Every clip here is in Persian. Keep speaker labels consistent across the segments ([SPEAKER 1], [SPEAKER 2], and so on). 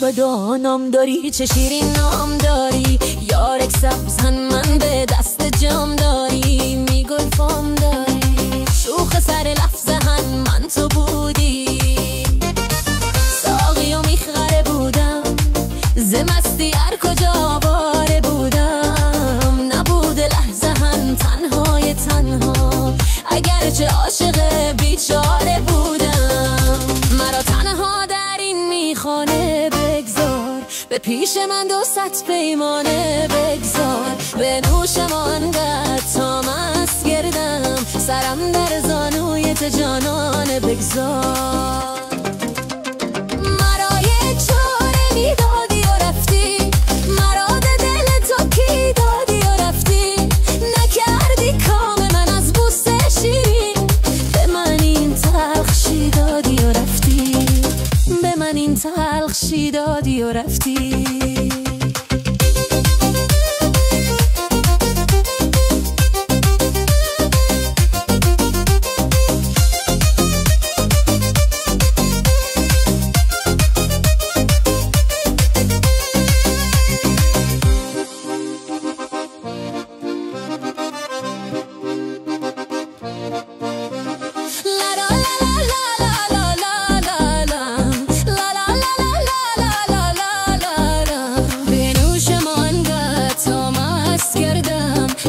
[SPEAKER 1] بدانم داری، چه شیرین نام داری، یارک سبزن من به دست جام داری، میگل فام داری، شوخ سر لفظهن من تو بودی، ساقی و میخره بودم ز مستی هر کجا باره بودم، نبوده لحظهن تنهای تنها اگرچه عاشق بیچاره بودم، مرا تنها در این میخانه بگذار، به پیش من 200 پیمانه بگذار، به نوشم آنقدر تا مست گردم، سرم در زانوی تو جانانه بگذار. مرا یک چاره میدادی و رفتی، مرا دل تو کی دادی و رفتی، نکردی کام من از بوسه شیرین، به من این تلخشی دادی و رفتی، به من این تلخشی دادی و رفتی.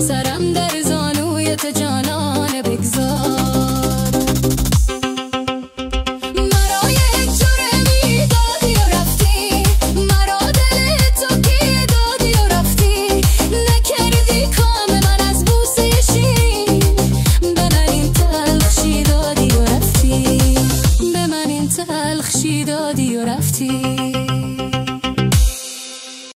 [SPEAKER 1] سرم در زانوی تو جانانه بگذار. مرا یک جوره میدادی و رفتی، مرا دل تو کی دادی و رفتی، نکردی کام من از بوسه شیرین، به من این تلخشی دادی و رفتی، به من این تلخشی دادی و رفتی.